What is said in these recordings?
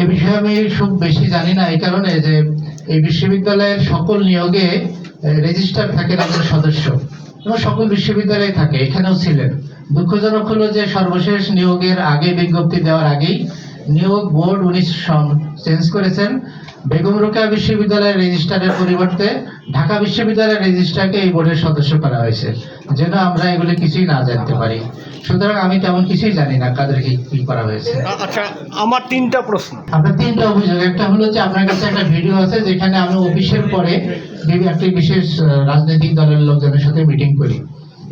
এই বিষয়ে আমি খুব বেশি জানি না, এই কারণে যে এই বিশ্ববিদ্যালয়ের সকল নিয়োগে রেজিস্ট্রার থাকেন একজন সদস্য এবং সকল বিশ্ববিদ্যালয়ে থাকে, এখানেও ছিলেন। দুঃখজনক হলো যে সর্বশেষ নিয়োগের আগে, বিজ্ঞপ্তি দেওয়ার আগেই নিয়োগ বোর্ড উনি চেঞ্জ করেছেন। বেগম রোকেয়া বিশ্ববিদ্যালয়ের রেজিস্ট্রারের পরিবর্তে ঢাকা বিশ্ববিদ্যালয়ের রেজিস্ট্রারকে এই বোর্ডের সদস্য করা হয়েছে, যেন আমরা এগুলি কিছুই না জানতে পারি। সুতরাং আমি তেমন কিছুই জানি না কাদেরকে কি করা হয়েছে। আচ্ছা, আমার তিনটা প্রশ্ন। আপনার তিনটা অভিযোগ। একটা হলো যে আপনার কাছে একটা ভিডিও আছে যেখানে আমি অফিসের পরে একটি বিশেষ রাজনৈতিক দলের লোকজনের সাথে মিটিং করি।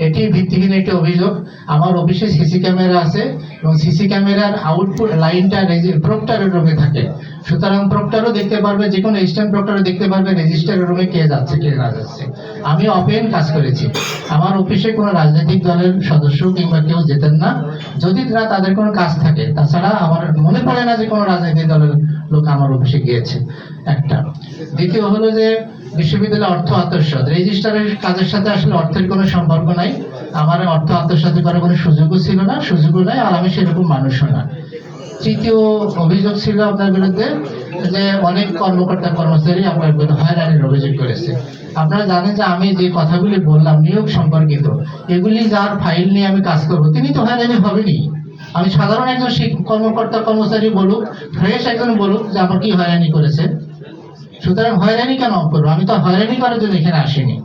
এটি ভিত্তিহীন একটি অভিযোগ। আমার অফিসে সিসি ক্যামেরা আছে এবং সিসি ক্যামেরার আউটপুট লাইনটা প্রক্টরের রুমে থাকে, সুতরাং প্রক্টরও দেখতে পারবে, যে কোনো স্ট্যান্ড প্রক্টরও দেখতে পারবে রেজিস্টারের রুমে কে যাচ্ছে কে না যাচ্ছে। আমি ওপেন কাজ করেছি। আমার অফিসে কোনো রাজনৈতিক দলের সদস্য কিংবা কেউ যেতেন না, যদি তাদের কোনো কাজ থাকে। তাছাড়া আমার মনে পড়ে না যে কোনো রাজনৈতিক দলের লোক আমার অফিসে গিয়েছে। একটা। দ্বিতীয় হলো যে বিশ্ববিদ্যালয় অর্থ আত্মসাৎ, রেজিস্ট্রারের কাজের সাথে আসলে অর্থের কোনো সম্পর্ক নাই। আমার অর্থ আত্মসাৎ করার কোনো সুযোগও ছিল না, সুযোগও নাই, আর আমি সেরকম মানুষও না। তৃতীয় অভিযোগ ছিল আপনার বিরুদ্ধে যে অনেক কর্মকর্তা কর্মচারী আপনার বিরুদ্ধে হয়রানির অভিযোগ করেছে। আপনারা জানেন যে আমি যে কথাগুলি বললাম নিয়োগ সম্পর্কিত, এগুলি যার ফাইল নিয়ে আমি কাজ করবো তিনি তো হয়রানি হবেনি। আমি সাধারণ একজন কর্মকর্তা কর্মচারী বলুক, ফ্রেশ একজন বলুক যে আমার কি হয়রানি করেছে, সুতরাং হয়রানি কেন করবো? আমি তো হয়রানি করার জন্য এখানে আসিনি,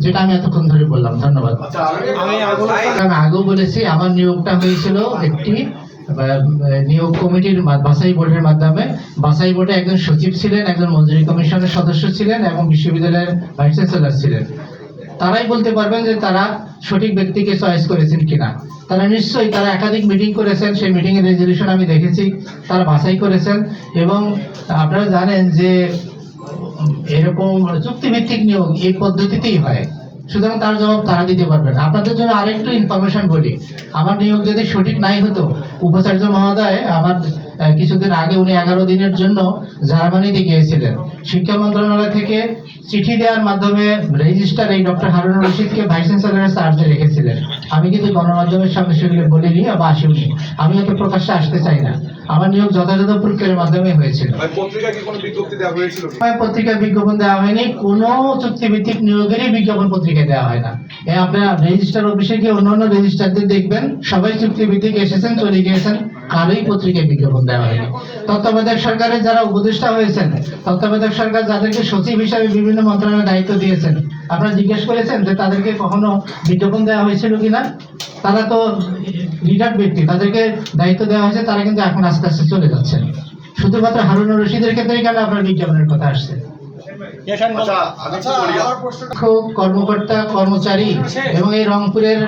যেটা আমি এতক্ষণ ধরে বললাম। ধন্যবাদ। আমি আগেও বলেছি আমার নিয়োগটা হয়েছিল একটি নিয়োগ কমিটির বাছাই বোর্ডের মাধ্যমে। বাছাই বোর্ডে একজন সচিব ছিলেন, একজন মঞ্জুরি কমিশনের সদস্য ছিলেন এবং বিশ্ববিদ্যালয়ের ভাইস চ্যান্সেলর ছিলেন। তারাই বলতে পারবেন যে তারা সঠিক ব্যক্তিকে চয়েস করেছেন কিনা। তারা নিশ্চয়ই তারা একাধিক মিটিং করেছেন, সেই মিটিং এর রেজলিউশন আমি দেখেছি, তারা বাছাই করেছেন। এবং আপনারা জানেন যে এরকম চুক্তিভিত্তিক নিয়োগ এই পদ্ধতিতেই হয়, সুতরাং তার জবাব তারা দিতে পারবেন। আপনাদের জন্য আরেকটু ইনফরমেশন বলি, আমার নিয়োগ যদি সঠিক নাই হতো, উপাচার্য মহোদয় আমার কিছুদিন আগে উনি 11 দিনের জন্য জার্মানিতে গিয়েছিলেন। শিক্ষা মন্ত্রণালয় থেকে চিঠি দেওয়ার মাধ্যমে রেজিস্ট্রার এই ডক্টর হারুনুর রশিদকে ভাইস চ্যান্সেলরের চার্জে রেখেছিলেন। আমি কিন্তু গণমাধ্যমের সামনে সেগুলো বলিনি বা আসিনি, আমি হয়তো প্রকাশ্যে আসতে চাই না। আমার নিয়োগ যথাযথ প্রক্রিয়ার মাধ্যমে হয়েছিল। পত্রিকায় বিজ্ঞাপন দেওয়া হয়নি, কোনো চুক্তিভিত্তিক নিয়োগেরই বিজ্ঞাপন পত্রিকায় দেওয়া হয় না। আপনার রেজিস্ট্রার অফিসে গিয়ে অন্যান্য রেজিস্ট্রারদের দেখবেন, সবাই চুক্তিভিত্তিক এসেছেন চলে গিয়েছেন, কারোই পত্রিকায় বিজ্ঞাপন দেওয়া হয়নি। তত্ত্বাবধায়ক সরকারের যারা উপদেষ্টা হয়েছেন, তত্ত্বাবধায়ক সরকার যাদেরকে সচিব হিসাবে বিভিন্ন মন্ত্রণালয়ের দায়িত্ব দিয়েছেন, আপনারা জিজ্ঞেস করেছেন যে তাদেরকে কখনো বিজ্ঞাপন দেওয়া হয়েছিল কিনা? তারা তো রিটায়ার্ড ব্যক্তি, তাদেরকে দায়িত্ব দেওয়া হয়েছে, তারা কিন্তু এখন আস্তে আস্তে চলে যাচ্ছেন। শুধুমাত্র হারুনুর রশিদের ক্ষেত্রে কেন আপনার বিজ্ঞাপনের কথা আসছে? কর্মকর্তা কর্মচারী এবং এই রংপুরের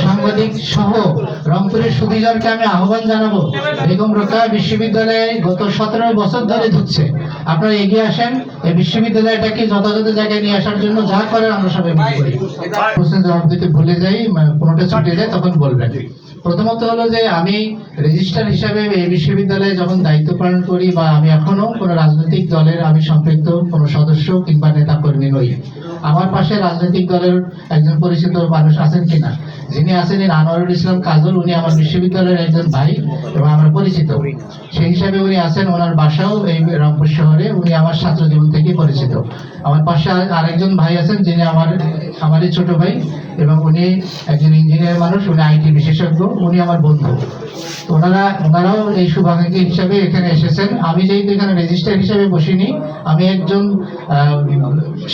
সাংবাদিক সহ রংপুরের সুধীজনকে আমি আহ্বান জানাবো, বেগম রোকেয়া বিশ্ববিদ্যালয়ে গত 17 বছর ধরে ধুচ্ছে। আপনারা এগিয়ে আসেন, এই বিশ্ববিদ্যালয়টাকে যথাযথ জায়গায় নিয়ে আসার জন্য যা করেন আমরা সবাই মনে করি। প্রশ্নের জবাব দিতে ভুলে যাই, কোনোটা ছুটে যায় তখন বলবেন। প্রথমত হলো যে আমি রেজিস্ট্রার হিসাবে এই বিশ্ববিদ্যালয়ে যখন দায়িত্ব পালন করি, বা আমি এখনো কোনো রাজনৈতিক দলের আমি সম্পৃক্ত কোনো সদস্য কিংবা নেতা কর্মী নই। আমার পাশে রাজনৈতিক দলের একজন পরিচিত মানুষ আছেন কিনা? যিনি আছেন আনোয়ারুল ইসলাম কাজল, উনি আমার বিশ্ববিদ্যালয়ের একজন ভাই এবং আমার পরিচিত, সেই হিসাবে উনি আছেন। ওনার বাসাও এই রংপুর শহরে, উনি আমার ছাত্র জীবন থেকে পরিচিত। আমার পাশে আরেকজন ভাই আছেন যিনি আমারই ছোট ভাই এবং উনি একজন ইঞ্জিনিয়ার মানুষ, উনি আইটি বিশেষজ্ঞ, উনি আমার বন্ধু। ওনারাও এই শুভাকাঙ্ক্ষী হিসাবে এখানে এসেছেন। আমি যেহেতু এখানে রেজিস্ট্রার হিসাবে বসিনি, আমি একজন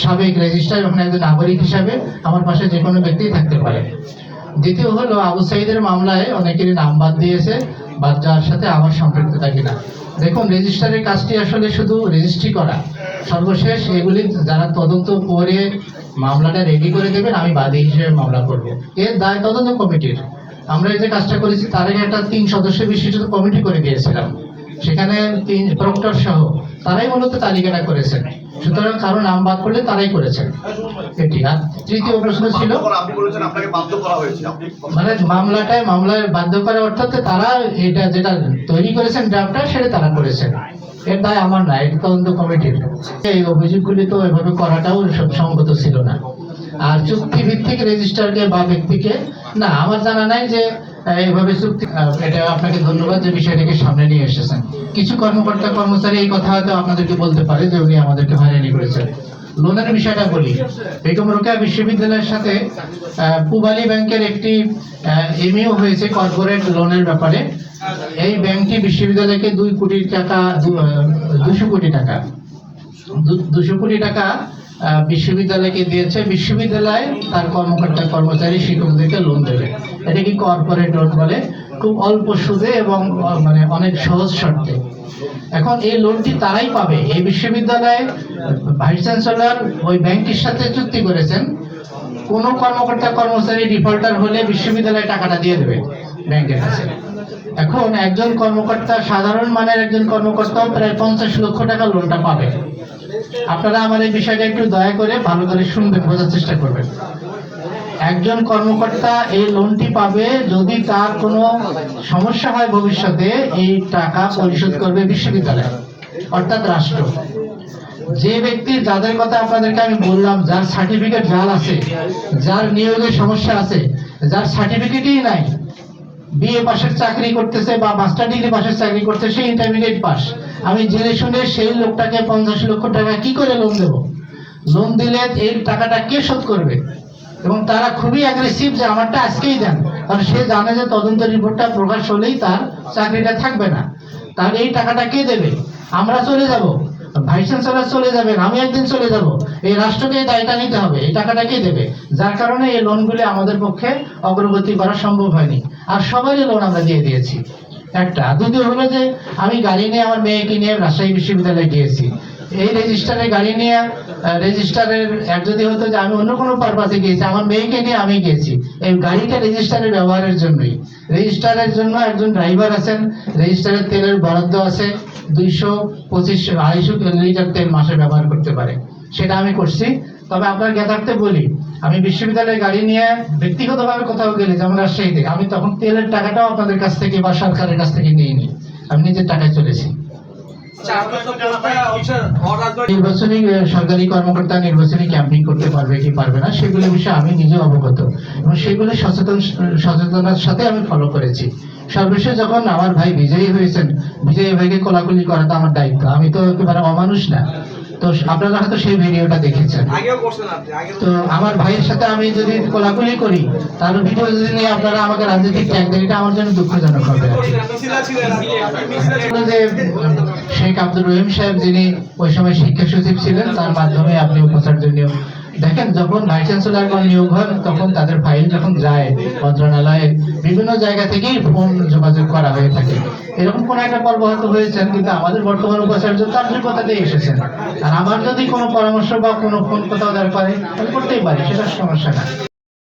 সাবেক রেজিস্ট্রার এবং একজন নাগরিক হিসাবে আমার পাশে যে কোনো ব্যক্তি থাকতে পারে। দ্বিতীয় হলো আবু সাইদের মামলায় অনেকেরই নাম বাদ দিয়েছে, বাদ যাওয়ার সাথে আমার সম্পৃক্ততা কিনা। দেখুন, রেজিস্ট্রারের কাজটি আসলে শুধু রেজিস্ট্রি করা, সর্বশেষ এগুলি যারা তদন্ত করে মামলাটা রেডি করে দেবেন, আমি বাদী হিসেবে মামলা করব। এর দায় তদন্ত কমিটির। আমরা এই যে কাজটা করেছি তার আগে একটা 3 সদস্য বিশিষ্ট কমিটি করে দিয়েছিলাম, সেখানে 3 প্রক্টর সহ তারাই মূলত তালিকাটা করেছেন। সুতরাং কারো নাম বাদ করলে তারাই করেছেন এটি। আর তৃতীয় প্রশ্ন ছিল মানে মামলায় বাধ্য করা, অর্থাৎ তারা এটা যেটা তৈরি করেছেন ড্রাফটটা সেটা তারা করেছেন, এর দায় আমার না, এটা তদন্ত কমিটির। এই অভিযোগগুলি তো এভাবে করাটাও সঙ্গত ছিল না। আর চুক্তিভিত্তিক রেজিস্ট্রারকে বা ব্যক্তিকে না, আমার জানা নাই যে এইভাবে চুক্তি এটা আপনাকে ধন্যবাদ যে বিষয়টাকে সামনে নিয়ে এসেছেন। কিছু কর্মকর্তা কর্মচারী এই কথা হয়তো আপনাদেরকে বলতে পারে যে উনি আমাদেরকে হয়রানি করেছেন। লোনের বিষয়টা বলি, বেগম রোকেয়া বিশ্ববিদ্যালয়ের সাথে পূবালী ব্যাংকের একটি এমইও হয়েছে কর্পোরেট লোনের ব্যাপারে। এই ব্যাংকটি বিশ্ববিদ্যালয়কে 2 কোটি টাকা 200 কোটি টাকা 200 কোটি টাকা বিশ্ববিদ্যালয়কে দিয়েছে। বিশ্ববিদ্যালয় তার কর্মকর্তা কর্মচারী শিক্ষকদেরকে লোন দেবে। এটা কি কর্পোরেট লোন বলে, খুব অল্প সুদে এবং মানে অনেক সহজ শর্তে। এখন এই লোনটি তারাই পাবে। এই বিশ্ববিদ্যালয়ে ভাইস চ্যান্সেলর ওই ব্যাংকের সাথে চুক্তি করেছেন, কোন কর্মকর্তা কর্মচারী ডিফল্টার হলে বিশ্ববিদ্যালয় টাকাটা দিয়ে দেবে ব্যাংকের কাছে। এখন একজন কর্মকর্তা, সাধারণ মানের একজন কর্মকর্তাও প্রায় 50 লক্ষ টাকা লোনটা পাবে। আপনারা আমার এই বিষয়টা একটু দয়া করে ভালো করে শুনবেন, বোঝার চেষ্টা করবেন। একজন কর্মকর্তা এই লোনটি পাবে যদি তার কোনো সমস্যা হয় ভবিষ্যতে, এই টাকা পরিশোধ করবে বিশ্ববিদ্যালয় অর্থাৎ রাষ্ট্র। যে ব্যক্তি, যাদের কথা আপনাদেরকে আমি বললাম, যার সার্টিফিকেট জাল আছে, যার নিয়োগের সমস্যা আছে, যার সার্টিফিকেটই নাই, বিএ পাশের চাকরি করতেছে বা মাস্টার ডিগ্রি পাশের চাকরি করতেছে, সে ইন্টারমিডিয়েট পাস, আমি জেনে শুনে সেই লোকটাকে 50 লক্ষ টাকা কি করে লোন দেব? লোন দিলে এই টাকাটা কে শোধ করবে? এবং তারা খুবই অ্যাগ্রেসিভ যে আমারটা আজকেই দেন, কারণ সে জানে যে তদন্ত রিপোর্টটা প্রকাশ হলেই তার চাকরিটা থাকবে না। তার এই টাকাটা কে দেবে? আমরা চলে যাব, ভাইস চ্যান্সেলর চলে যাবেন, আমি একদিন চলে যাব, এই রাষ্ট্রকে এই দায়টা নিতে হবে। এই টাকাটা কে দেবে? যার কারণে এই লোনগুলি আমাদের পক্ষে অগ্রগতি করা সম্ভব হয়নি। আর সবারই লোন আমরা দিয়ে দিয়েছি। একটা। দ্বিতীয় হলো যে আমি গাড়ি নিয়ে আমার মেয়েকে নিয়ে রাজশাহী বিশ্ববিদ্যালয়ে গিয়েছি। এই রেজিস্টারে গাড়ি নিয়ে, রেজিস্টারের যদি হতো যে আমি অন্য কোনো পারপাসে গিয়েছি, আমার মেয়েকে নিয়ে আমি গিয়েছি, এই গাড়িটা রেজিস্টারের ব্যবহারের জন্যই। রেজিস্টারের জন্য একজন ড্রাইভার আছেন, রেজিস্টারের তেলের বরাদ্দ আছে, 225-250 লিটার তেল মাসে ব্যবহার করতে পারে, সেটা আমি করছি। তবে আপনার জ্ঞাতার্থে বলি, আমি বিশ্ববিদ্যালয়ে গাড়ি নিয়ে ব্যক্তিগতভাবে কোথাও গেলে, যেমন রাজশাহীতে, আমি তখন তেলের টাকাটাও আপনাদের কাছ থেকে বা সরকারের কাছ থেকে নিইনি, আমি নিজের টাকায় চলেছি। নির্বাচনী সরকারি কর্মকর্তা নির্বাচনী ক্যাম্পিং করতে পারবে কি পারবে না সেগুলো বিষয়ে আমি নিজে অবগত, এবং সেগুলো সচেতনার সাথে আমি ফলো করেছি। সর্বশেষ যখন আমার ভাই বিজয়ী হয়েছেন, বিজয়ী ভাইকে কোলাকুলি করা তো আমার দায়িত্ব, আমি তো একেবারে অমানুষ না। তো আপনারা হয়তো সেই ভিডিওটা দেখেছেন। তো আমার ভাইয়ের সাথে আমি যদি কোলাকুলি করি, তার ভিডিও যদি নিয়ে আপনারা আমাকে রাজনৈতিক ট্যাগ দেন, এটা আমার জন্য দুঃখজনক হবে। যে শেখ আব্দুর রহিম সাহেব, যিনি ওই সময় শিক্ষা সচিব ছিলেন, তার মাধ্যমে আপনি উপাচার্য দেখেন, যখন ভাইস চ্যান্সেলর নিয়োগ হন, তখন তাদের ফাইল যখন যায় মন্ত্রণালয়ে, বিভিন্ন জায়গা থেকেই ফোন যোগাযোগ করা হয়ে থাকে। এরকম কোন একটা পর্ব হয়তো হয়েছেন, কিন্তু আমাদের বর্তমান উপাচার্য তান্ত্রিকতাতেই এসেছেন। আর আমার যদি কোনো পরামর্শ বা কোনো ফোন কোথাও দরকার হয়, আমি করতেই পারি, সেটা সমস্যা না।